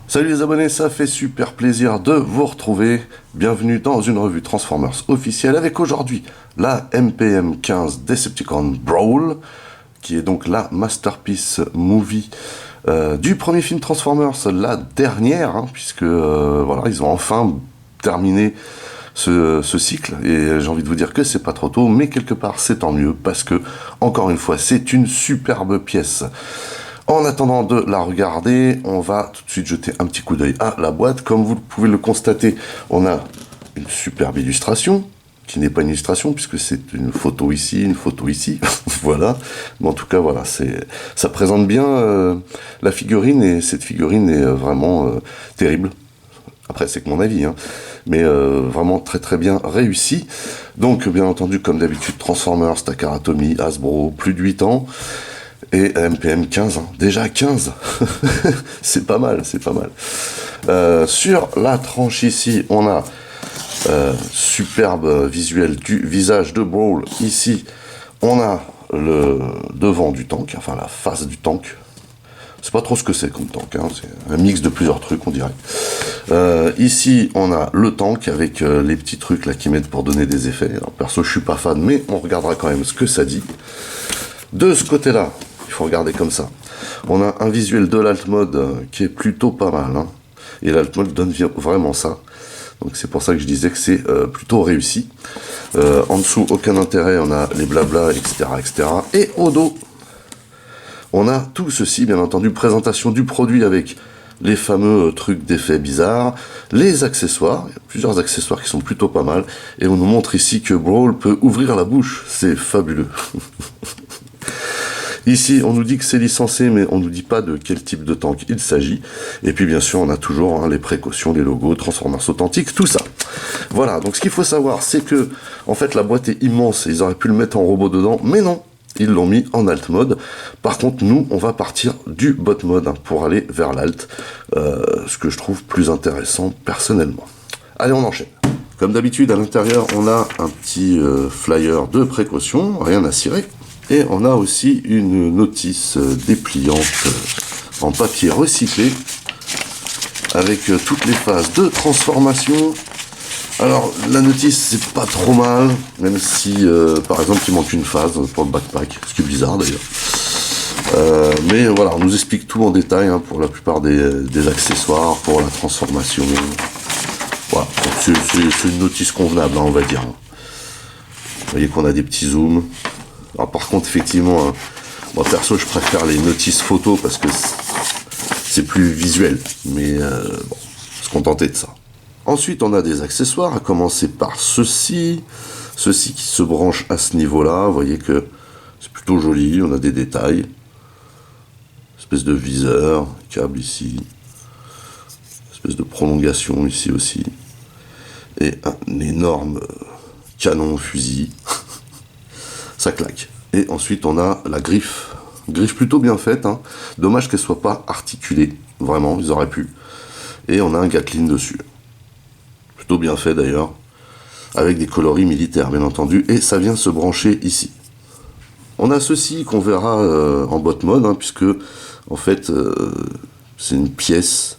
Salut les abonnés, ça fait super plaisir de vous retrouver. Bienvenue dans une revue Transformers officielle avec aujourd'hui la MPM-15 Decepticon Brawl, qui est donc la masterpiece movie du premier film Transformers, la dernière, puisque voilà, ils ont enfin terminé ce cycle, et j'ai envie de vous dire que c'est pas trop tôt, mais quelque part c'est tant mieux, parce que, encore une fois, c'est une superbe pièce. En attendant de la regarder, on va tout de suite jeter un petit coup d'œil à la boîte. Comme vous pouvez le constater, on a une superbe illustration, qui n'est pas une illustration, puisque c'est une photo ici, voilà. Mais en tout cas, voilà, ça présente bien la figurine, et cette figurine est vraiment terrible. Après, c'est que mon avis, mais vraiment très très bien réussi. Donc, bien entendu, comme d'habitude, Transformers, Takara Tomy, Hasbro, plus de 8 ans. Et MPM 15, déjà 15, c'est pas mal, c'est pas mal. Sur la tranche ici, on a superbe visuel du visage de Brawl. Ici, on a le devant du tank, enfin la face du tank. C'est pas trop ce que c'est comme tank, c'est un mix de plusieurs trucs, on dirait. Ici, on a le tank avec les petits trucs là qui mettent pour donner des effets. Alors, perso, je suis pas fan, mais on regardera quand même ce que ça dit. De ce côté-là, il faut regarder comme ça. On a un visuel de l'alt mode qui est plutôt pas mal. Et l'alt mode donne vraiment ça. Donc c'est pour ça que je disais que c'est plutôt réussi. En dessous, aucun intérêt, on a les blabla, etc., etc. Et au dos, on a tout ceci, bien entendu, présentation du produit avec les fameux trucs d'effets bizarres, les accessoires, il y a plusieurs accessoires qui sont plutôt pas mal, et on nous montre ici que Brawl peut ouvrir la bouche, c'est fabuleux. Ici, on nous dit que c'est licencié, mais on ne nous dit pas de quel type de tank il s'agit. Et puis, bien sûr, on a toujours les précautions, les logos, Transformers authentiques, tout ça. Voilà, donc ce qu'il faut savoir, c'est que, en fait, la boîte est immense, et ils auraient pu le mettre en robot dedans, mais non, ils l'ont mis en alt mode. Par contre, nous, on va partir du bot mode pour aller vers l'alt, ce que je trouve plus intéressant personnellement. Allez, on enchaîne. Comme d'habitude, à l'intérieur, on a un petit flyer de précaution, rien à cirer. Et on a aussi une notice dépliante en papier recyclé avec toutes les phases de transformation. Alors la notice c'est pas trop mal, même si par exemple il manque une phase pour le backpack, ce qui est bizarre d'ailleurs. Mais voilà, on nous explique tout en détail pour la plupart des accessoires, pour la transformation. Voilà, c'est une notice convenable, on va dire. Vous voyez qu'on a des petits zooms. Alors par contre, effectivement, moi perso, je préfère les notices photos parce que c'est plus visuel. Mais bon, se contenter de ça. Ensuite, on a des accessoires, à commencer par ceci. Ceci qui se branche à ce niveau-là. Vous voyez que c'est plutôt joli, on a des détails. Espèce de viseur, câble ici. Espèce de prolongation ici aussi. Et un énorme canon fusil. Ça claque. Et ensuite, on a la griffe. Griffe plutôt bien faite. Dommage qu'elle soit pas articulée. Vraiment, ils auraient pu. Et on a un Gatling dessus. Plutôt bien fait d'ailleurs. Avec des coloris militaires, bien entendu. Et ça vient se brancher ici. On a ceci qu'on verra en bot mode, puisque, en fait, c'est une pièce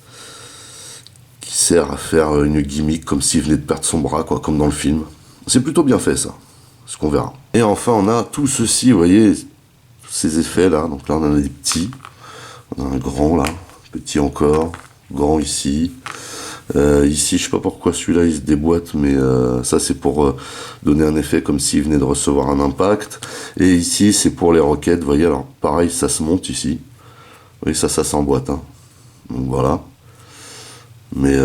qui sert à faire une gimmick, comme s'il venait de perdre son bras, quoi, comme dans le film. C'est plutôt bien fait, ça. Ce qu'on verra. Et enfin, on a tout ceci, vous voyez, ces effets là. Donc là, on en a des petits. On a un grand là, petit encore, grand ici. Ici, je sais pas pourquoi celui-là il se déboîte, mais ça c'est pour donner un effet comme s'il venait de recevoir un impact. Et ici, c'est pour les roquettes, vous voyez, alors pareil, ça se monte ici. Vous voyez, ça s'emboîte. Donc voilà. Mais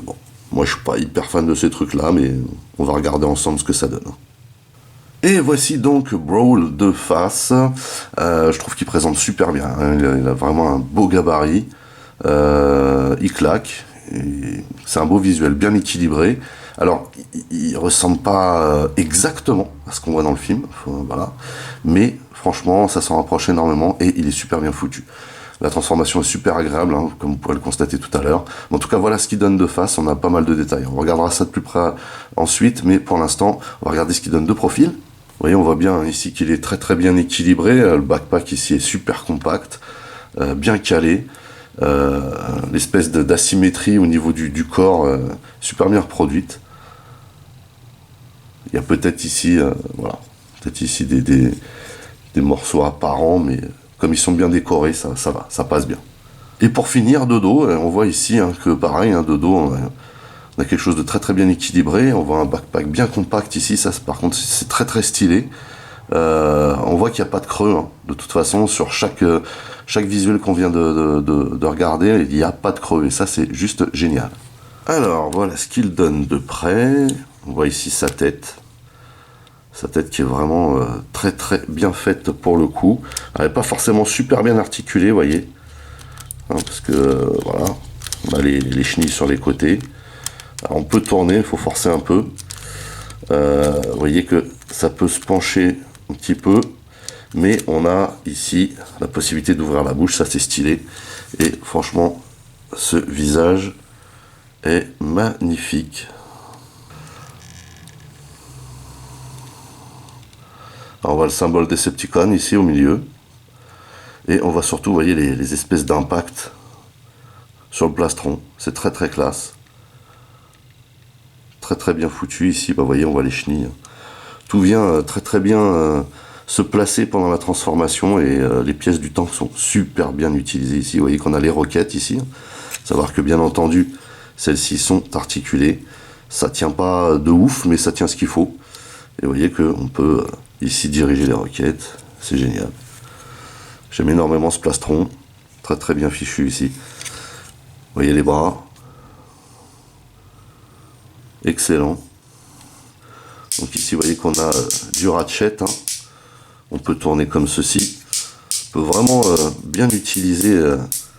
bon, moi je suis pas hyper fan de ces trucs-là, mais on va regarder ensemble ce que ça donne. Et voici donc Brawl de face. Je trouve qu'il présente super bien. Il a vraiment un beau gabarit. Il claque. C'est un beau visuel bien équilibré. Alors, il ressemble pas exactement à ce qu'on voit dans le film. Voilà. Mais franchement, ça s'en rapproche énormément et il est super bien foutu. La transformation est super agréable, comme vous pourrez le constater tout à l'heure. En tout cas, voilà ce qu'il donne de face. On a pas mal de détails. On regardera ça de plus près ensuite, mais pour l'instant, on va regarder ce qu'il donne de profil. Vous voyez, on voit bien ici qu'il est très très bien équilibré. Le backpack ici est super compact, bien calé. l'espèce d'asymétrie au niveau du corps, super bien reproduite. Il y a peut-être ici, voilà, peut-être ici des morceaux apparents, mais comme ils sont bien décorés, ça va, ça passe bien. Et pour finir, de dos, on voit ici que pareil, de dos, on a quelque chose de très très bien équilibré. On voit un backpack bien compact ici, ça par contre c'est très très stylé. On voit qu'il n'y a pas de creux, hein. De toute façon, sur chaque visuel qu'on vient de regarder, il n'y a pas de creux, et ça c'est juste génial. Alors voilà ce qu'il donne de près. On voit ici sa tête qui est vraiment très très bien faite pour le coup. Elle n'est pas forcément super bien articulée, vous voyez, hein, parce que voilà, on a les chenilles sur les côtés. Alors, on peut tourner, il faut forcer un peu. Vous voyez que ça peut se pencher un petit peu, mais on a ici la possibilité d'ouvrir la bouche, ça c'est stylé. Et franchement, ce visage est magnifique. Alors, on voit le symbole Decepticon ici au milieu. Et on voit surtout, vous voyez, les espèces d'impact sur le plastron. C'est très très classe. Très très bien foutu ici. Bah, vous voyez, on voit les chenilles. Tout vient très très bien se placer pendant la transformation, et les pièces du tank sont super bien utilisées ici. Vous voyez qu'on a les roquettes ici. Savoir que bien entendu, celles-ci sont articulées. Ça tient pas de ouf, mais ça tient ce qu'il faut. Et vous voyez qu'on peut ici diriger les roquettes. C'est génial. J'aime énormément ce plastron. Très très bien fichu ici. Vous voyez les bras. Excellent. Donc ici, vous voyez qu'on a du ratchet. Hein. On peut tourner comme ceci. On peut vraiment bien utiliser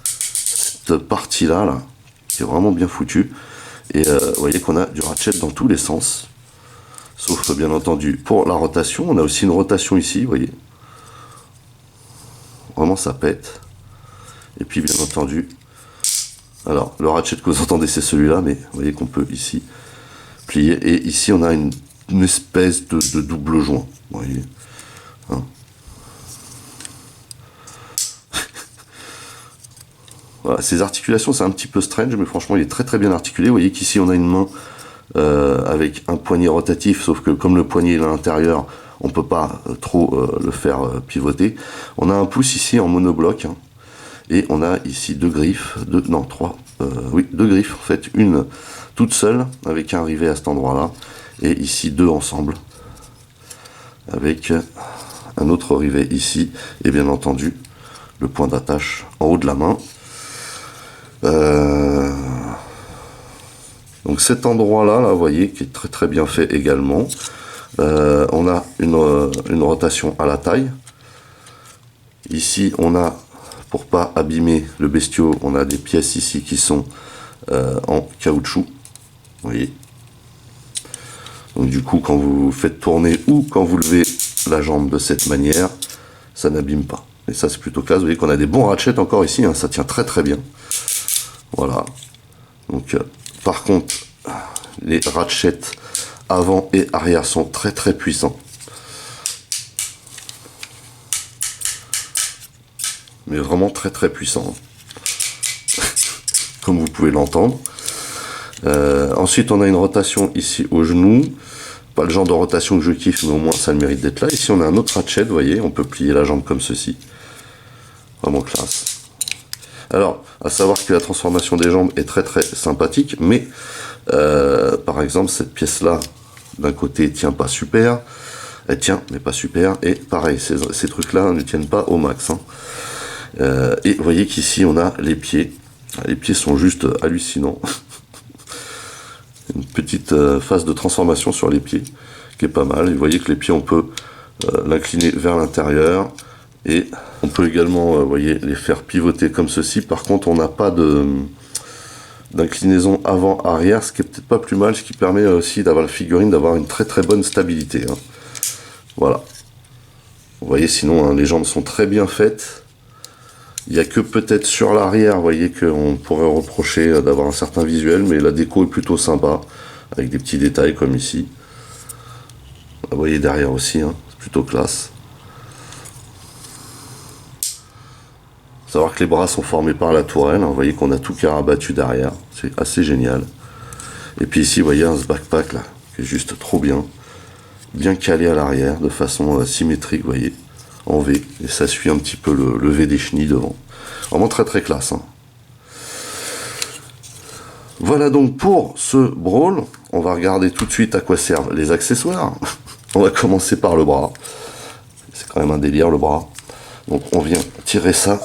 cette partie-là, là, qui est vraiment bien foutue. Et vous voyez qu'on a du ratchet dans tous les sens. Sauf bien entendu pour la rotation. On a aussi une rotation ici, vous voyez. Vraiment, ça pète. Et puis, bien entendu, alors, le ratchet que vous entendez, c'est celui-là, mais vous voyez qu'on peut ici plier. Et ici, on a une espèce de double joint. Vous voyez, hein. Voilà, ces articulations, c'est un petit peu strange, mais franchement, il est très très bien articulé. Vous voyez qu'ici, on a une main avec un poignet rotatif, sauf que comme le poignet est à l'intérieur, on ne peut pas trop le faire pivoter. On a un pouce ici en monobloc, hein, et on a ici deux griffes, deux griffes en fait, une toute seule avec un rivet à cet endroit-là, et ici deux ensemble avec un autre rivet ici, et bien entendu le point d'attache en haut de la main. Donc cet endroit-là, là, vous voyez, qui est très très bien fait également. On a une rotation à la taille. Ici, on a, pour pas abîmer le bestiau, on a des pièces ici qui sont en caoutchouc. Vous voyez. Donc du coup, quand vous faites tourner ou quand vous levez la jambe de cette manière, ça n'abîme pas. Et ça, c'est plutôt classe. Vous voyez qu'on a des bons ratchets encore ici, hein, ça tient très très bien. Voilà. Donc, par contre, les ratchets avant et arrière sont très très puissants. Mais vraiment très très puissants. Comme vous pouvez l'entendre. Ensuite, on a une rotation ici au genou. Pas le genre de rotation que je kiffe, mais au moins ça a le mérite d'être là. Ici, on a un autre ratchet, vous voyez, on peut plier la jambe comme ceci. Vraiment classe. Alors, à savoir que la transformation des jambes est très très sympathique, mais par exemple, cette pièce-là, d'un côté, tient pas super. Elle tient, mais pas super. Et pareil, ces trucs-là ne tiennent pas au max. Hein. Et vous voyez qu'ici, on a les pieds. Les pieds sont juste hallucinants. Une petite phase de transformation sur les pieds qui est pas mal. Et vous voyez que les pieds, on peut l'incliner vers l'intérieur, et on peut également vous voyez, les faire pivoter comme ceci. Par contre, on n'a pas d'inclinaison avant-arrière, ce qui est peut-être pas plus mal, ce qui permet aussi d'avoir la figurine, d'avoir une très très bonne stabilité. Hein. Voilà. Vous voyez, sinon hein, les jambes sont très bien faites. Il n'y a que peut-être sur l'arrière, vous voyez, qu'on pourrait reprocher d'avoir un certain visuel, mais la déco est plutôt sympa, avec des petits détails comme ici. Vous voyez derrière aussi, hein, c'est plutôt classe. savoir que les bras sont formés par la tourelle, hein. Vous voyez qu'on a tout qui est rabattu derrière, c'est assez génial. Et puis ici, vous voyez ce backpack là, qui est juste trop bien. Bien calé à l'arrière, de façon symétrique, vous voyez, en V. Et ça suit un petit peu le V des chenilles devant. Vraiment très très classe, hein. Voilà donc pour ce Brawl. On va regarder tout de suite à quoi servent les accessoires. On va commencer par le bras. C'est quand même un délire le bras. Donc on vient tirer ça.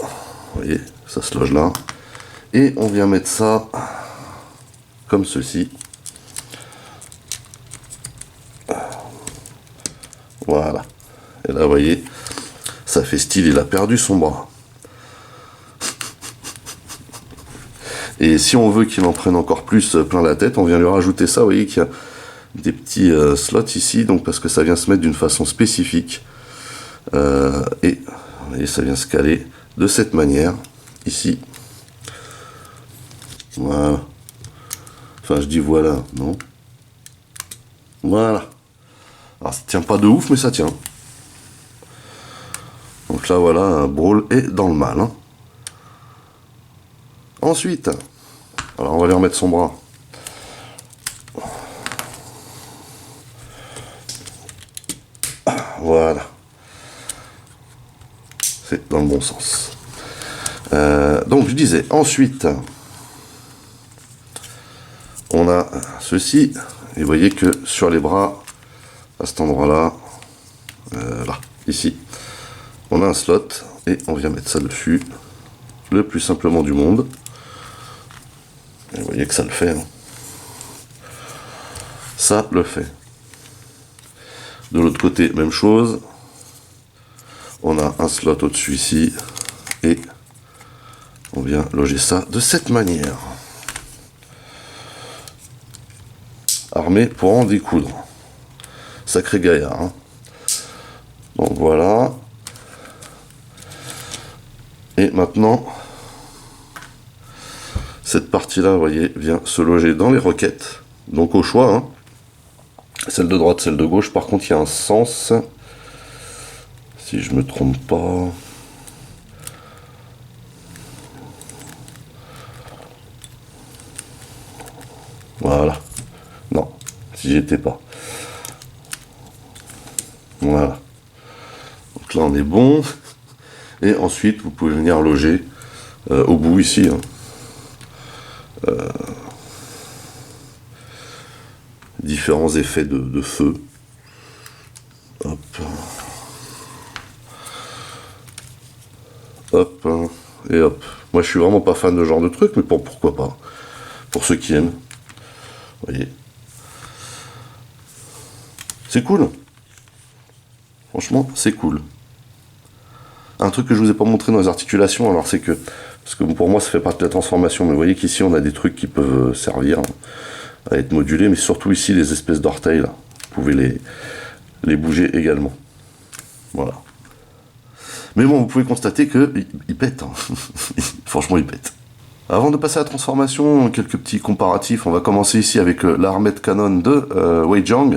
Vous voyez, ça se loge là. Et on vient mettre ça comme ceci. Voilà. Et là, vous voyez, ça fait style, il a perdu son bras. Et si on veut qu'il en prenne encore plus plein la tête, on vient lui rajouter ça. Vous voyez qu'il y a des petits slots ici, donc parce que ça vient se mettre d'une façon spécifique. Et vous voyez, ça vient se caler de cette manière, ici. Voilà. Enfin, je dis voilà, non? Voilà. Alors, ça tient pas de ouf, mais ça tient. Donc là, voilà, un Brawl est dans le mal, hein. Ensuite, alors on va lui remettre son bras. Voilà. C'est dans le bon sens. Donc je disais, ensuite, on a ceci. Et vous voyez que sur les bras, à cet endroit-là, là, ici, on a un slot et on vient mettre ça dessus, le plus simplement du monde. Et vous voyez que ça le fait, hein. Ça le fait. De l'autre côté, même chose. On a un slot au-dessus ici et on vient loger ça de cette manière. Armé pour en découdre. Sacré gaillard, hein. Donc voilà. Et maintenant, cette partie-là, vous voyez, vient se loger dans les roquettes. Donc au choix, hein. Celle de droite, celle de gauche. Par contre, il y a un sens. Si je me trompe pas. Voilà. Non, si j'y étais pas. Voilà. Donc là, on est bon. Et ensuite, vous pouvez venir loger au bout ici, hein. Différents effets de feu. Hop. Hop. Et hop. Moi, je suis vraiment pas fan de ce genre de truc, mais pourquoi pas. Pour ceux qui aiment. Vous voyez. C'est cool. Franchement, c'est cool. Un truc que je vous ai pas montré dans les articulations, alors c'est que, parce que pour moi ça fait partie de la transformation, mais vous voyez qu'ici on a des trucs qui peuvent servir à être modulés, mais surtout ici les espèces d'orteils là, vous pouvez les bouger également. Voilà. Mais bon, vous pouvez constater que il pète, hein. Franchement il pète. Avant de passer à la transformation, quelques petits comparatifs. On va commencer ici avec l'armée de canon de Wei Jiang.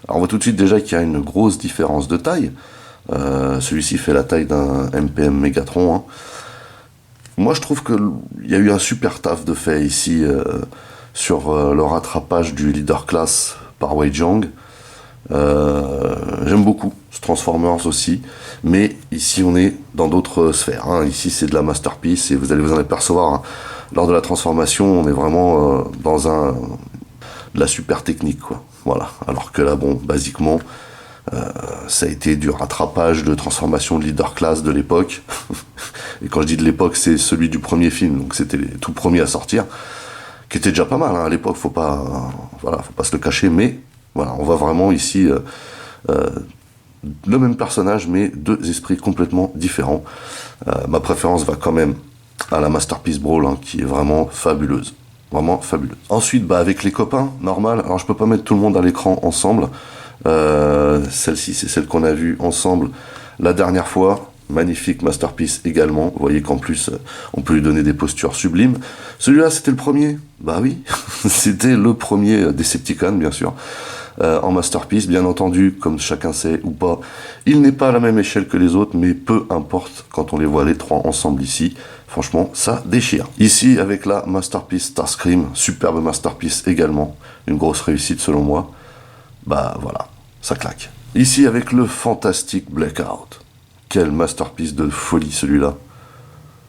Alors on voit tout de suite déjà qu'il y a une grosse différence de taille. Celui-ci fait la taille d'un MPM Megatron, hein. Moi je trouve qu'il y a eu un super taf de fait ici sur le rattrapage du leader class par Wei Jiang. J'aime beaucoup ce Transformers aussi, mais ici on est dans d'autres sphères, hein. Ici c'est de la masterpiece et vous allez vous en apercevoir, hein. Lors de la transformation on est vraiment dans de la super technique, quoi. Voilà. Alors que là bon, basiquement ça a été du rattrapage de transformation de leader class de l'époque. Et quand je dis de l'époque, c'est celui du premier film, donc c'était les tout premiers à sortir, qui était déjà pas mal, hein, à l'époque, faut pas se le cacher, mais voilà, on voit vraiment ici le même personnage, mais deux esprits complètement différents. Ma préférence va quand même à la Masterpiece Brawl, hein, qui est vraiment fabuleuse. Vraiment fabuleuse. Ensuite, avec les copains, normal, alors je peux pas mettre tout le monde à l'écran ensemble. Celle-ci, c'est celle qu'on a vue ensemble la dernière fois. Magnifique Masterpiece également. Vous voyez qu'en plus, on peut lui donner des postures sublimes. Celui-là, c'était le premier. Bah oui, c'était le premier Decepticon, bien sûr. en Masterpiece. Bien entendu, comme chacun sait ou pas, il n'est pas à la même échelle que les autres, mais peu importe quand on les voit les trois ensemble ici. Franchement, ça déchire. Ici, avec la Masterpiece Starscream, superbe Masterpiece également, une grosse réussite selon moi. Bah voilà, ça claque. Ici, avec le fantastique Blackout. Quel Masterpiece de folie celui-là.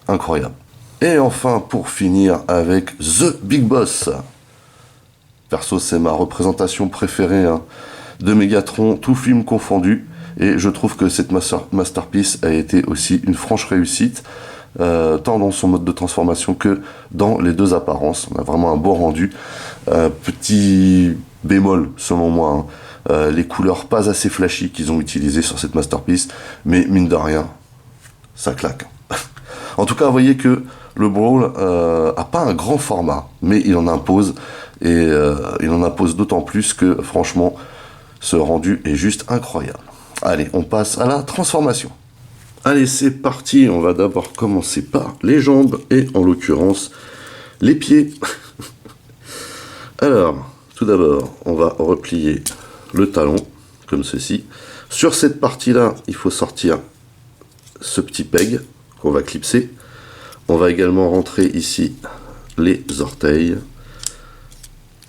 Incroyable. Et enfin, pour finir, avec The Big Boss. Perso, c'est ma représentation préférée hein, de Megatron, tout film confondu. Et je trouve que cette Masterpiece a été aussi une franche réussite, tant dans son mode de transformation que dans les deux apparences. On a vraiment un beau rendu. Petit bémol, selon moi, hein, les couleurs pas assez flashy qu'ils ont utilisées sur cette Masterpiece, mais mine de rien, ça claque. En tout cas, vous voyez que le Brawl a pas un grand format, mais il en impose, et il en impose d'autant plus que, franchement, ce rendu est juste incroyable. Allez, on passe à la transformation. Allez, c'est parti, on va d'abord commencer par les jambes, et en l'occurrence, les pieds. Alors, tout d'abord, on va replier le talon, comme ceci. Sur cette partie-là, il faut sortir ce petit peg qu'on va clipser. On va également rentrer ici les orteils.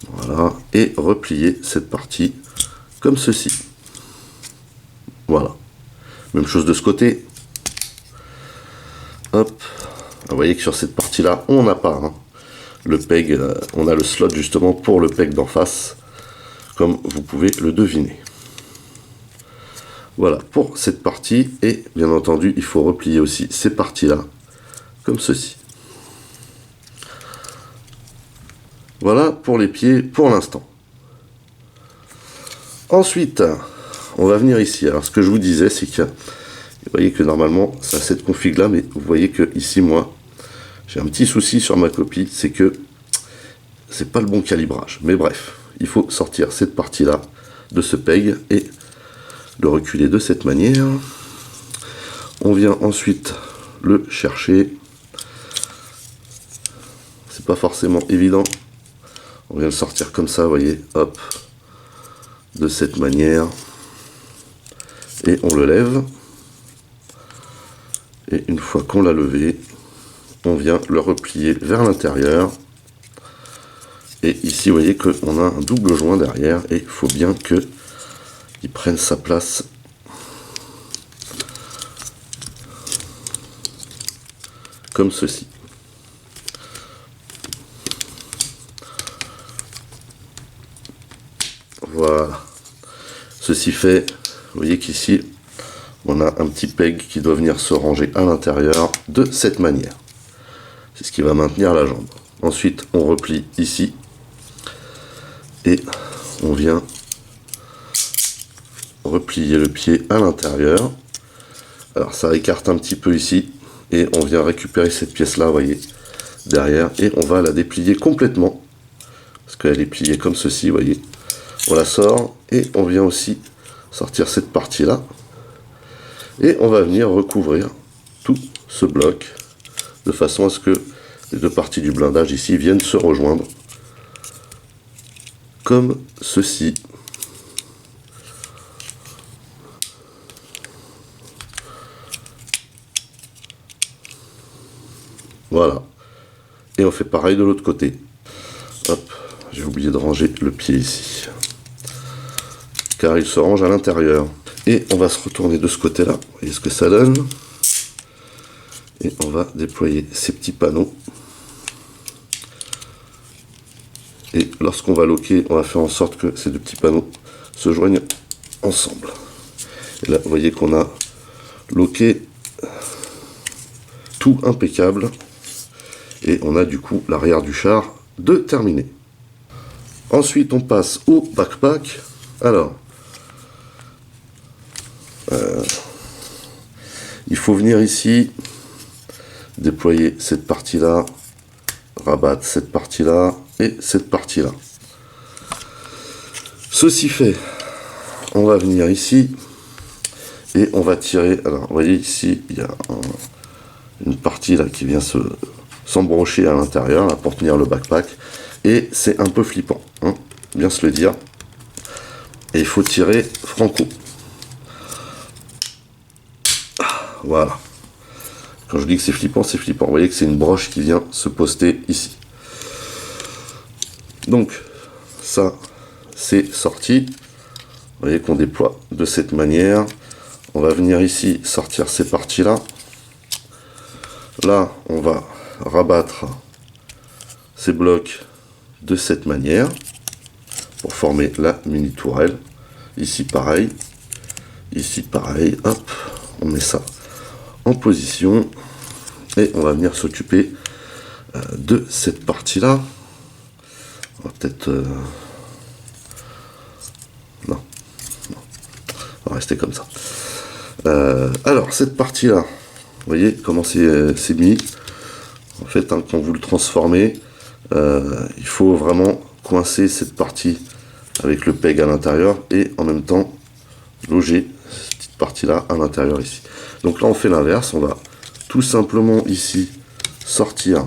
Voilà. Et replier cette partie comme ceci. Voilà. Même chose de ce côté. Hop. Vous voyez que sur cette partie-là, on n'a pas hein, le peg. On a le slot justement pour le peg d'en face. Comme vous pouvez le deviner. Voilà pour cette partie. Et bien entendu, il faut replier aussi ces parties-là. Comme ceci. Voilà pour les pieds pour l'instant. Ensuite, on va venir ici. Alors ce que je vous disais, c'est que vous voyez que normalement, ça a cette config là, mais vous voyez que ici, moi, j'ai un petit souci sur ma copie, c'est que c'est pas le bon calibrage. Mais bref, il faut sortir cette partie-là de ce peg et le reculer de cette manière. On vient ensuite le chercher. C'est pas forcément évident. On vient le sortir comme ça, vous voyez, hop, de cette manière. Et on le lève. Et une fois qu'on l'a levé, on vient le replier vers l'intérieur. Et ici, vous voyez qu'on a un double joint derrière. Et il faut bien qu'il prenne sa place. Comme ceci. Voilà. Ceci fait, vous voyez qu'ici, on a un petit peg qui doit venir se ranger à l'intérieur de cette manière. C'est ce qui va maintenir la jambe. Ensuite, on replie ici. Et on vient replier le pied à l'intérieur. Alors, ça écarte un petit peu ici. Et on vient récupérer cette pièce-là, vous voyez, derrière. Et on va la déplier complètement. Parce qu'elle est pliée comme ceci, vous voyez. On la sort et on vient aussi sortir cette partie-là. Et on va venir recouvrir tout ce bloc de façon à ce que les deux parties du blindage ici viennent se rejoindre. Comme ceci. Voilà. Et on fait pareil de l'autre côté. Hop, j'ai oublié de ranger le pied ici. Car il se range à l'intérieur. Et on va se retourner de ce côté-là. Vous voyez ce que ça donne. Et on va déployer ces petits panneaux. Et lorsqu'on va loquer, on va faire en sorte que ces deux petits panneaux se joignent ensemble. Et là, vous voyez qu'on a loqué tout impeccable. Et on a du coup l'arrière du char de terminé. Ensuite, on passe au backpack. Alors, il faut venir ici, déployer cette partie-là, rabattre cette partie-là et cette partie-là. Ceci fait, on va venir ici et on va tirer. Alors, vous voyez ici, il y a une partie là qui vient s'embrocher à l'intérieur pour tenir le backpack et c'est un peu flippant, hein, bien se le dire. et il faut tirer franco. Voilà. Quand je dis que c'est flippant, c'est flippant. Vous voyez que c'est une broche qui vient se poster ici. Donc, ça, c'est sorti. Vous voyez qu'on déploie de cette manière. On va venir ici sortir ces parties-là. Là, on va rabattre ces blocs de cette manière pour former la mini tourelle. Ici, pareil. Ici, pareil. Hop, on met ça en position et on va venir s'occuper de cette partie là. On va peut-être non, on va rester comme ça. Alors cette partie là, vous voyez comment c'est mis. En fait, hein, quand vous le transformez, il faut vraiment coincer cette partie avec le peg à l'intérieur et en même temps loger cette petite partie là à l'intérieur ici. Donc là on fait l'inverse, on va tout simplement ici sortir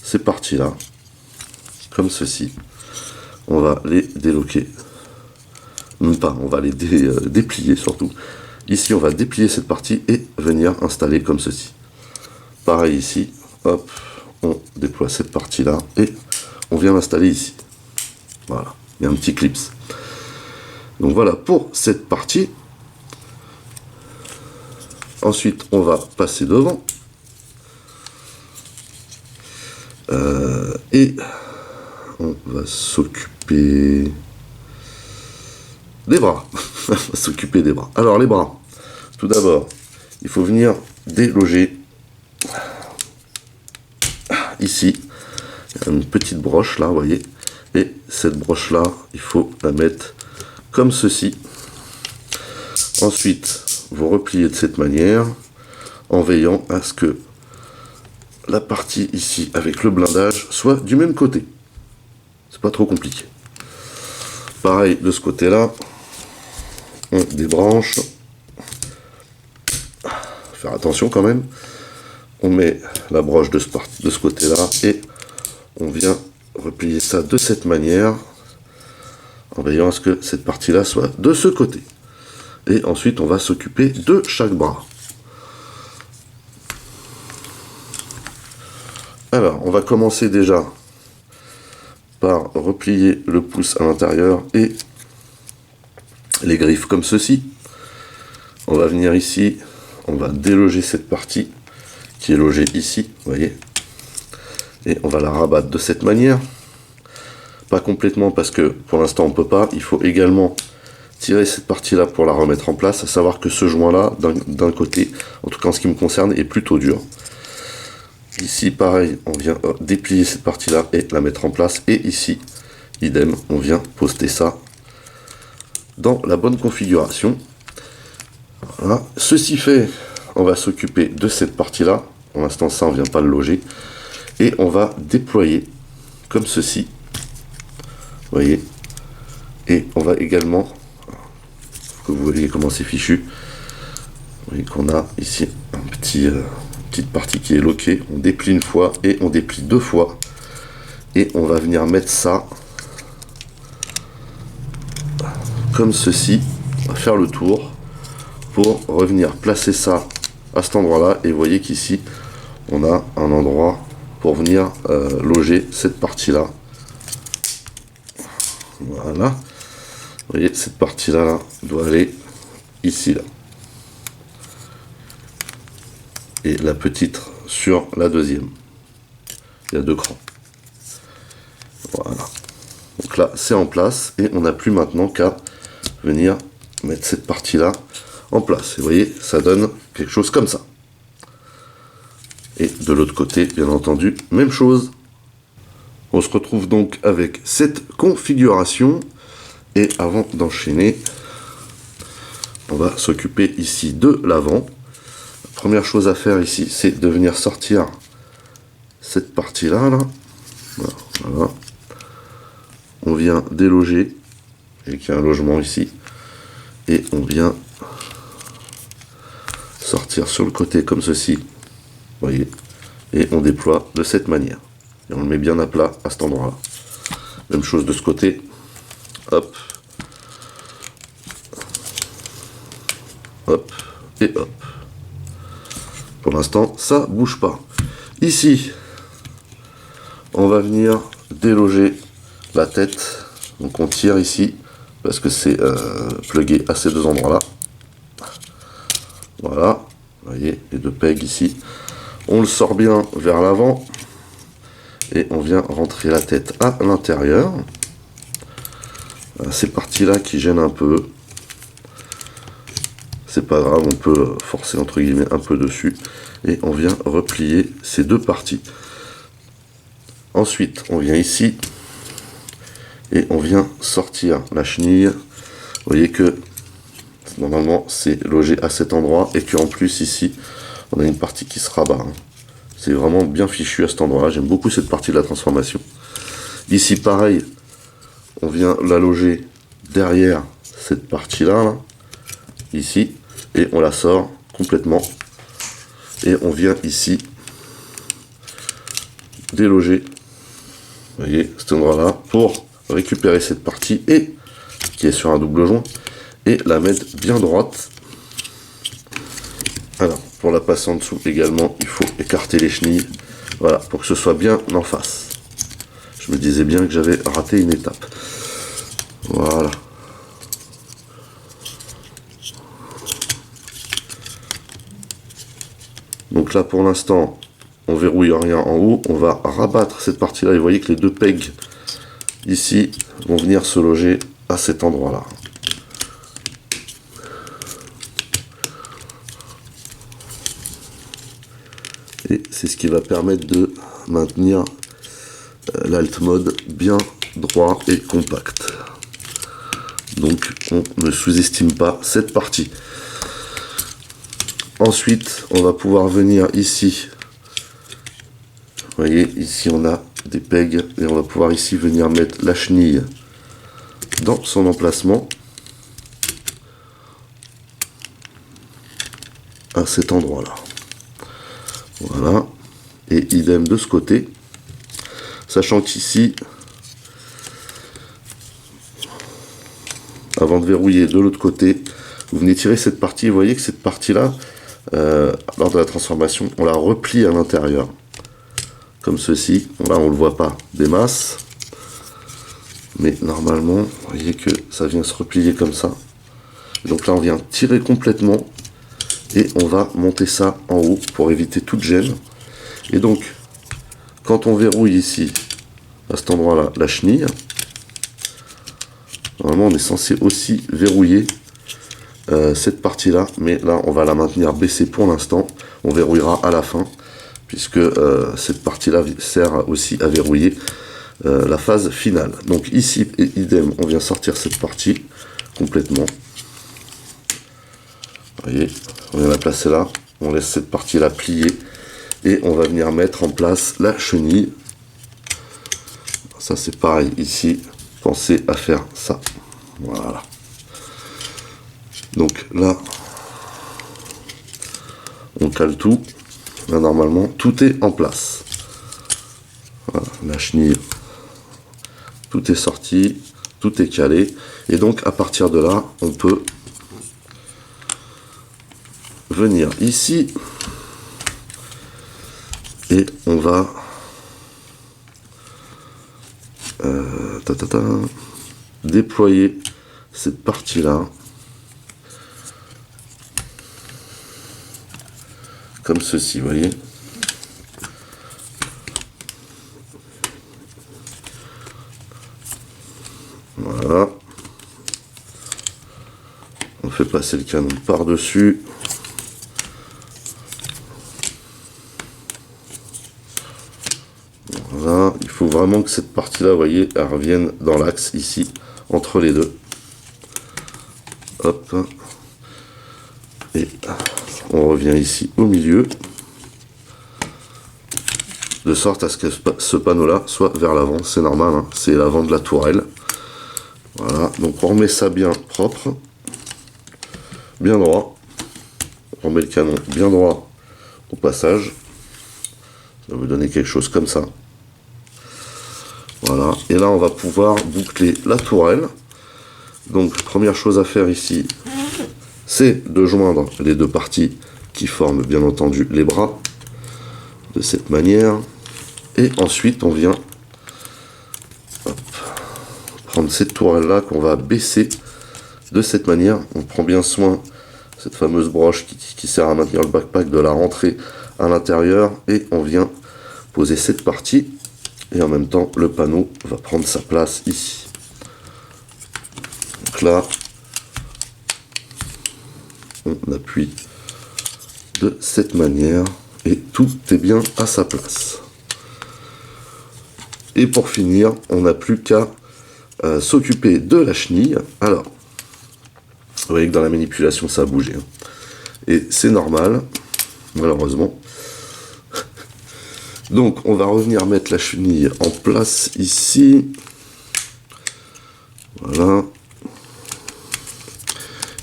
ces parties là comme ceci. On va les déloquer, même pas, on va les déplier surtout. Ici on va déplier cette partie et venir installer comme ceci. Pareil ici, hop, on déploie cette partie là et on vient l'installer ici. Voilà, il y a un petit clips. Donc voilà pour cette partie. Ensuite, on va passer devant. Et on va s'occuper des bras. On va s'occuper des bras. Alors, les bras. Tout d'abord, il faut venir déloger ici. Il y a une petite broche là, vous voyez. Et cette broche là, il faut la mettre comme ceci. Ensuite, vous repliez de cette manière en veillant à ce que la partie ici avec le blindage soit du même côté. C'est pas trop compliqué. Pareil de ce côté là, on débranche. Faire attention quand même. On met la broche de ce côté là et on vient replier ça de cette manière en veillant à ce que cette partie là soit de ce côté. Et ensuite, on va s'occuper de chaque bras. Alors, on va commencer déjà par replier le pouce à l'intérieur et les griffes comme ceci. On va venir ici, on va déloger cette partie qui est logée ici, vous voyez. Et on va la rabattre de cette manière. Pas complètement parce que pour l'instant on ne peut pas. Il faut également tirer cette partie là pour la remettre en place, à savoir que ce joint là d'un côté, en tout cas en ce qui me concerne, est plutôt dur. Ici pareil, on vient déplier cette partie là et la mettre en place, et ici idem, on vient poster ça dans la bonne configuration. Voilà. Ceci fait, on va s'occuper de cette partie là. Pour l'instant ça on vient pas le loger et on va déployer comme ceci, vous voyez, et on va également, que vous voyez comment c'est fichu. Vous voyez qu'on a ici un petite partie qui est loquée. On déplie une fois et on déplie deux fois. Et on va venir mettre ça comme ceci. On va faire le tour pour revenir placer ça à cet endroit-là. Et vous voyez qu'ici, on a un endroit pour venir loger cette partie-là. Voilà. Vous voyez, cette partie-là là, doit aller ici, là. Et la petite sur la deuxième. Il y a deux crans. Voilà. Donc là, c'est en place. Et on n'a plus maintenant qu'à venir mettre cette partie-là en place. Et vous voyez, ça donne quelque chose comme ça. Et de l'autre côté, bien entendu, même chose. On se retrouve donc avec cette configuration. Et avant d'enchaîner, on va s'occuper ici de l'avant. La première chose à faire ici, c'est de venir sortir cette partie-là. Là. Voilà. On vient déloger, et qu'il y a un logement ici. Et on vient sortir sur le côté comme ceci. Vous voyez. Et on déploie de cette manière. Et on le met bien à plat à cet endroit-là. Même chose de ce côté. Hop. hop, et hop. Pour l'instant, ça bouge pas. Ici, on va venir déloger la tête. Donc on tire ici, parce que c'est plugué à ces deux endroits-là. Voilà, vous voyez, les deux pegs ici. On le sort bien vers l'avant. Et on vient rentrer la tête à l'intérieur. Ces parties-là qui gênent un peu. C'est pas grave, on peut forcer entre guillemets un peu dessus. Et on vient replier ces deux parties. Ensuite, on vient ici. Et on vient sortir la chenille. Vous voyez que normalement c'est logé à cet endroit. Et qu'en plus ici, on a une partie qui se rabat. C'est vraiment bien fichu à cet endroit-là. J'aime beaucoup cette partie de la transformation. Ici, pareil, on vient la loger derrière cette partie-là, là, ici, et on la sort complètement. Et on vient ici déloger, vous voyez, cet endroit-là, pour récupérer cette partie et qui est sur un double joint et la mettre bien droite. Alors, pour la passer en dessous également, il faut écarter les chenilles, voilà, pour que ce soit bien en face. Je me disais bien que j'avais raté une étape. Voilà. Donc là, pour l'instant, on verrouille rien en haut. On va rabattre cette partie-là. Et vous voyez que les deux pegs ici vont venir se loger à cet endroit-là. Et c'est ce qui va permettre de maintenir l'alt mode bien droit et compact. Donc on ne sous-estime pas cette partie. Ensuite, on va pouvoir venir ici. Vous voyez, ici on a des pegs et on va pouvoir ici venir mettre la chenille dans son emplacement à cet endroit-là. Voilà. Et idem de ce côté. Sachant qu'ici, avant de verrouiller de l'autre côté, vous venez tirer cette partie. Vous voyez que cette partie-là, lors de la transformation, on la replie à l'intérieur. Comme ceci. Là, on ne le voit pas des masses. Mais normalement, vous voyez que ça vient se replier comme ça. Donc là, on vient tirer complètement. Et on va monter ça en haut pour éviter toute gêne. Et donc, quand on verrouille ici, à cet endroit-là, la chenille, normalement on est censé aussi verrouiller cette partie-là, mais là on va la maintenir baissée pour l'instant. On verrouillera à la fin, puisque cette partie-là sert aussi à verrouiller la phase finale. Donc ici, idem, on vient sortir cette partie complètement. Vous voyez, on vient la placer là, on laisse cette partie-là plier, et on va venir mettre en place la chenille. Ça c'est pareil ici, pensez à faire ça. Voilà. Donc là, on cale tout. Là normalement, tout est en place. Voilà, la chenille, tout est sorti, tout est calé. Et donc à partir de là, on peut venir ici et on va déployer cette partie là comme ceci, vous voyez. Voilà, on fait passer le canon par dessus. Voilà, il faut vraiment que cette partie-là, vous voyez, elle revienne dans l'axe ici, entre les deux. Hop. Et on revient ici au milieu. De sorte à ce que ce panneau-là soit vers l'avant. C'est normal, hein, c'est l'avant de la tourelle. Voilà, donc on remet ça bien propre. Bien droit. On remet le canon bien droit au passage. Ça va vous donner quelque chose comme ça. Voilà, et là on va pouvoir boucler la tourelle. Donc première chose à faire ici, c'est de joindre les deux parties qui forment bien entendu les bras, de cette manière. Et ensuite, on vient prendre cette tourelle-là qu'on va baisser de cette manière. On prend bien soin, cette fameuse broche qui sert à maintenir le backpack, de la rentrer à l'intérieur. Et on vient poser cette partie. Et en même temps, le panneau va prendre sa place ici. Donc là, on appuie de cette manière. Et tout est bien à sa place. Et pour finir, on n'a plus qu'à s'occuper de la chenille. Alors, vous voyez que dans la manipulation, ça a bougé. Hein. Et c'est normal, malheureusement. Donc, on va revenir mettre la chenille en place ici. Voilà.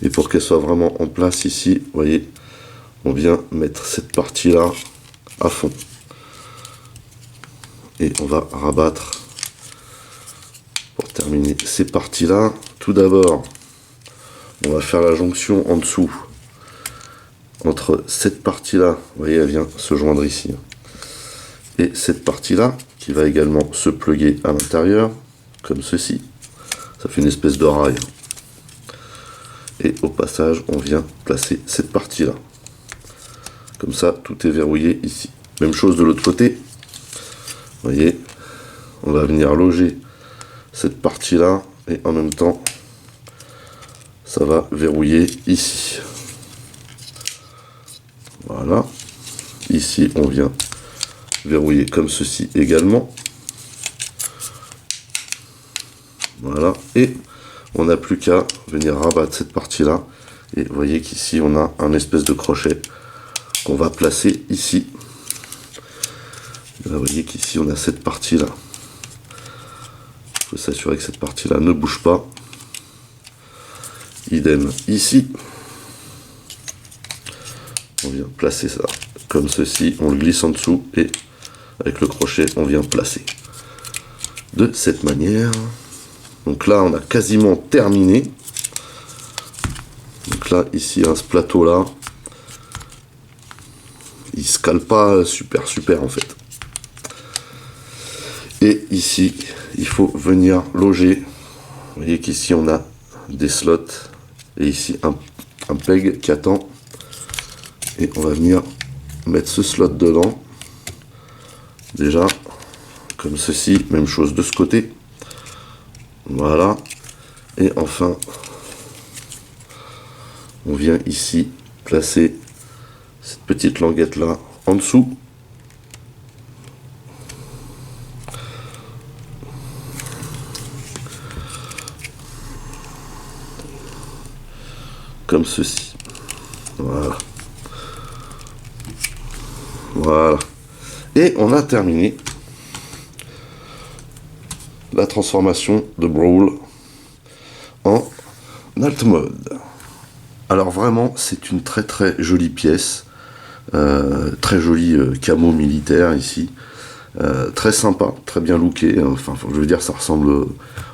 Et pour qu'elle soit vraiment en place ici, vous voyez, on vient mettre cette partie-là à fond. Et on va rabattre pour terminer ces parties-là. Tout d'abord, on va faire la jonction en dessous entre cette partie-là, vous voyez, elle vient se joindre ici, et cette partie-là, qui va également se plugger à l'intérieur, comme ceci. Ça fait une espèce de rail. Et au passage, on vient placer cette partie-là. Comme ça, tout est verrouillé ici. Même chose de l'autre côté. Vous voyez, on va venir loger cette partie-là et en même temps, ça va verrouiller ici. Voilà. Ici, on vient verrouiller comme ceci également. Voilà. Et on n'a plus qu'à venir rabattre cette partie-là. Et vous voyez qu'ici, on a un espèce de crochet qu'on va placer ici. Là, vous voyez qu'ici, on a cette partie-là. Il faut s'assurer que cette partie-là ne bouge pas. Idem ici. On vient placer ça comme ceci. On le glisse en dessous et avec le crochet, on vient placer. De cette manière. Donc là, on a quasiment terminé. Donc là, ici, ce plateau-là, il se cale pas super en fait. Et ici, il faut venir loger. Vous voyez qu'ici, on a des slots. Et ici, un peg qui attend. Et on va venir mettre ce slot dedans. Déjà, comme ceci. Même chose de ce côté. Voilà. Et enfin, on vient ici placer cette petite languette là en dessous. Comme ceci. Voilà. Voilà. Et on a terminé la transformation de Brawl en alt mode. Alors vraiment, c'est une très jolie pièce. Très joli camo militaire ici. Très sympa, très bien looké. Enfin, je veux dire, ça ressemble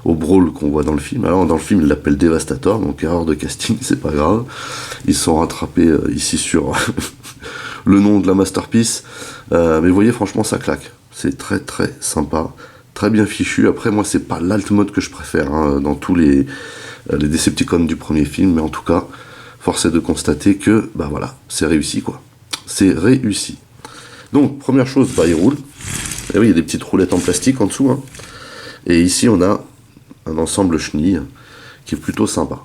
au Brawl qu'on voit dans le film. Alors, dans le film, il l'appelle Devastator, donc erreur de casting, c'est pas grave. Ils sont rattrapés ici sur le nom de la masterpiece. Mais vous voyez, franchement, ça claque. C'est très sympa, très bien fichu. Après, moi, c'est pas l'alt mode que je préfère hein, dans tous les Decepticons du premier film, mais en tout cas, force est de constater que, bah voilà, c'est réussi quoi. C'est réussi. Donc, première chose, bah, il roule. Et oui, il y a des petites roulettes en plastique en dessous. Hein. Et ici, on a un ensemble chenille qui est plutôt sympa.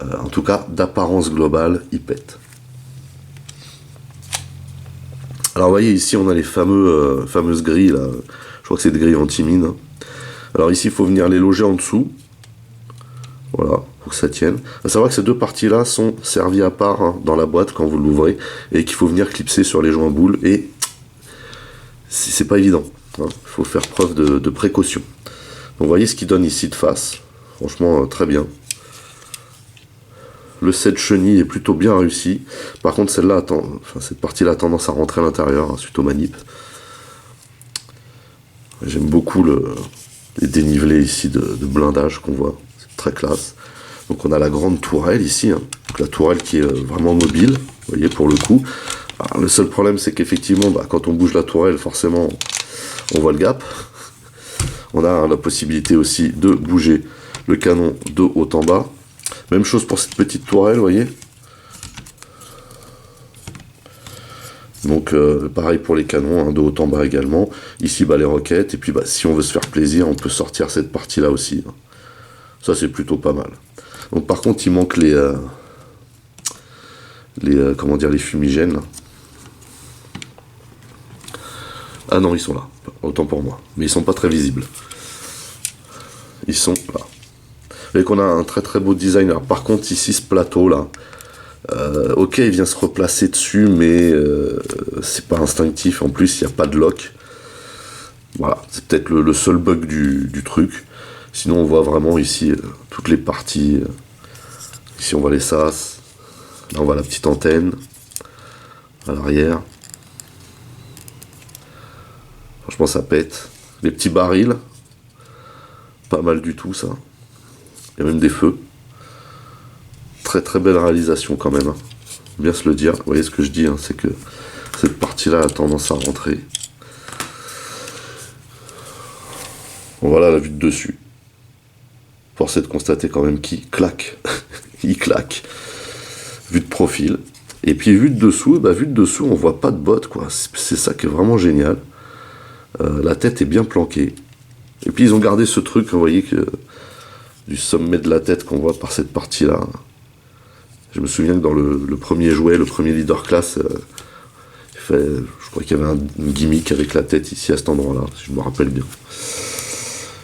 En tout cas, d'apparence globale, il pète. Alors, vous voyez, ici, on a les fameuses grilles. Là. Je crois que c'est des grilles anti-mine. Hein. Alors, ici, il faut venir les loger en dessous. Voilà, pour que ça tienne. À savoir que ces deux parties-là sont servies à part hein, dans la boîte quand vous l'ouvrez et qu'il faut venir clipser sur les joints boules et c'est pas évident. Hein. Il faut faire preuve de précaution. Donc vous voyez ce qu'il donne ici de face. Franchement, très bien. Le set chenille est plutôt bien réussi. Par contre, celle-là, cette partie-là a tendance à rentrer à l'intérieur hein, suite au manip. J'aime beaucoup les dénivelés ici de blindage qu'on voit. Très classe. Donc on a la grande tourelle ici, hein. Donc la tourelle qui est vraiment mobile, vous voyez, pour le coup. Alors, le seul problème, c'est qu'effectivement, quand on bouge la tourelle, forcément, on voit le gap. On a la possibilité aussi de bouger le canon de haut en bas. Même chose pour cette petite tourelle, vous voyez. Donc pareil pour les canons, hein, de haut en bas également. Ici, les roquettes. Et puis si on veut se faire plaisir, on peut sortir cette partie-là aussi. Ça, c'est plutôt pas mal. Donc par contre, il manque les fumigènes. Là. Ah non, ils sont là. Autant pour moi. Mais ils sont pas très visibles. Ils sont là. Vous voyez qu'on a un très très beau design. Alors, par contre, ici, ce plateau-là, ok, il vient se replacer dessus, mais c'est pas instinctif. En plus, il n'y a pas de lock. Voilà, c'est peut-être le seul bug du truc. Sinon, on voit vraiment ici toutes les parties. Ici, on voit les sas. Là, on voit la petite antenne à l'arrière. Franchement, ça pète. Les petits barils. Pas mal du tout, ça. Il y a même des feux. Très très belle réalisation quand même. Hein. Bien se le dire. Vous voyez ce que je dis, hein, c'est que cette partie-là a tendance à rentrer. Bon, voilà la vue de dessus. Force est de constater quand même qu'il claque. Il claque. Vue de profil. Et puis vue de dessous, on voit pas de bottes, quoi. C'est ça qui est vraiment génial. La tête est bien planquée. Et puis ils ont gardé ce truc, vous voyez, du sommet de la tête qu'on voit par cette partie-là. Je me souviens que dans le premier jouet, le premier leader class, je crois qu'il y avait une gimmick avec la tête ici à cet endroit-là, si je me rappelle bien.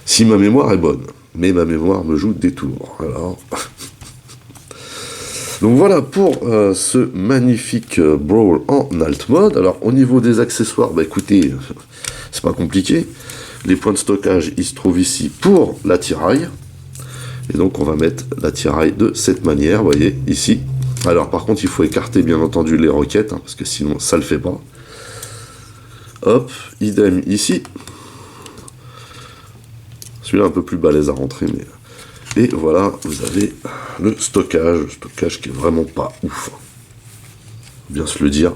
Si ma mémoire est bonne, mais ma mémoire me joue des tours. Alors... Donc voilà pour ce magnifique Brawl en alt mode. Alors au niveau des accessoires, écoutez, c'est pas compliqué. Les points de stockage, ils se trouvent ici pour l'attirail. Et donc on va mettre l'attirail de cette manière, vous voyez, ici. Alors par contre, il faut écarter bien entendu les roquettes, hein, parce que sinon ça le fait pas. Hop, idem ici. Celui-là un peu plus balèze à rentrer, mais... Et voilà, vous avez le stockage qui est vraiment pas ouf. Bien se le dire.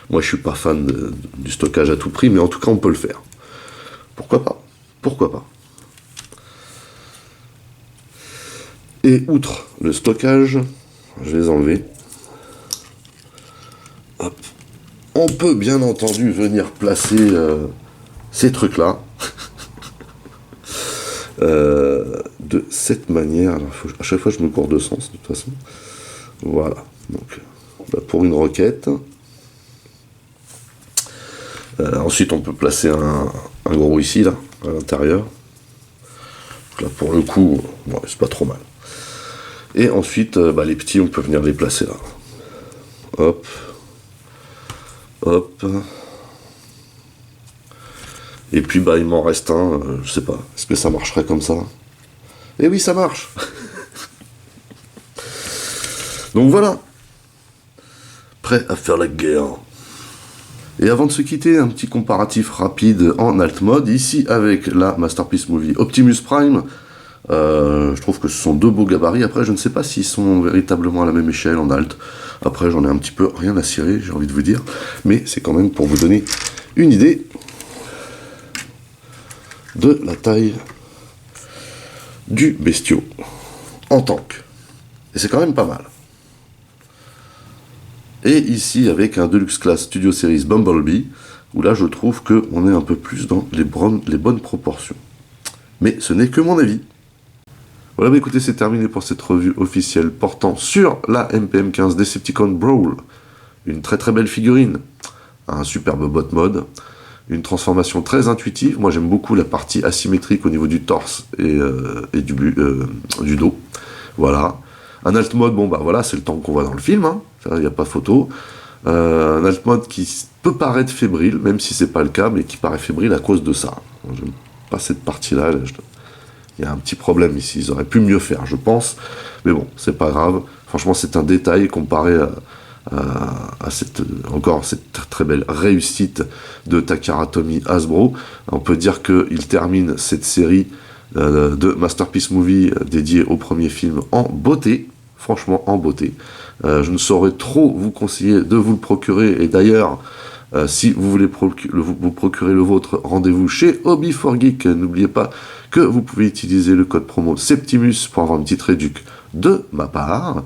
Moi, je suis pas fan du stockage à tout prix, mais en tout cas, on peut le faire. Pourquoi pas? Pourquoi pas? Et outre le stockage, je vais les enlever. Hop. On peut bien entendu venir placer ces trucs-là. De cette manière. Alors, à chaque fois, je me cours de sens, de toute façon. Voilà. Donc, pour une roquette. Ensuite, on peut placer un gros ici, là, à l'intérieur. Là, pour le coup, bon, c'est pas trop mal. Et ensuite, les petits, on peut venir les placer là. Hop. Hop. Et puis, il m'en reste un, je sais pas. Est-ce que ça marcherait comme ça? Eh oui, ça marche. Donc voilà. Prêt à faire la guerre. Et avant de se quitter, un petit comparatif rapide en alt mode. Ici, avec la Masterpiece Movie Optimus Prime. Je trouve que ce sont deux beaux gabarits. Après, je ne sais pas s'ils sont véritablement à la même échelle en alt. Après, j'en ai un petit peu rien à cirer, j'ai envie de vous dire. Mais c'est quand même pour vous donner une idée de la taille du bestiau en tank. Et c'est quand même pas mal. Et ici, avec un Deluxe Class Studio Series Bumblebee, où là, je trouve qu'on est un peu plus dans les bonnes proportions. Mais ce n'est que mon avis. Voilà, écoutez, c'est terminé pour cette revue officielle portant sur la MPM15 Decepticon Brawl. Une très très belle figurine, un superbe bot mode, une transformation très intuitive. Moi, j'aime beaucoup la partie asymétrique au niveau du torse et du dos. Voilà. Un alt mode, voilà, c'est le tank qu'on voit dans le film, hein. Il n'y a pas photo. Un alt mode qui peut paraître fébrile, même si c'est pas le cas, mais qui paraît fébrile à cause de ça. J'aime pas cette partie-là. Il y a un petit problème ici. Ils auraient pu mieux faire, je pense. Mais bon, c'est pas grave. Franchement, c'est un détail comparé à cette très belle réussite de Takara Tomy Hasbro. On peut dire qu'il termine cette série de Masterpiece Movie dédié au premier film en beauté, franchement en beauté. Je ne saurais trop vous conseiller de vous le procurer, et d'ailleurs, si vous voulez vous procurer le vôtre, rendez-vous chez Hobby4Geek. N'oubliez pas que vous pouvez utiliser le code promo Septimus pour avoir une petite réduc de ma part.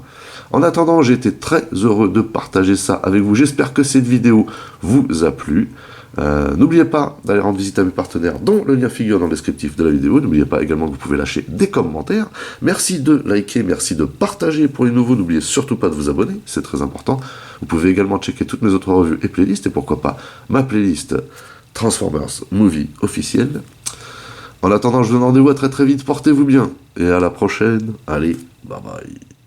En attendant, j'ai été très heureux de partager ça avec vous. J'espère que cette vidéo vous a plu. N'oubliez pas d'aller rendre visite à mes partenaires, dont le lien figure dans le descriptif de la vidéo. N'oubliez pas également que vous pouvez lâcher des commentaires. Merci de liker, merci de partager pour les nouveaux. N'oubliez surtout pas de vous abonner, c'est très important. Vous pouvez également checker toutes mes autres revues et playlists, et pourquoi pas ma playlist Transformers Movie officielle. En attendant, je vous donne rendez-vous à très très vite. Portez-vous bien et à la prochaine. Allez, bye bye.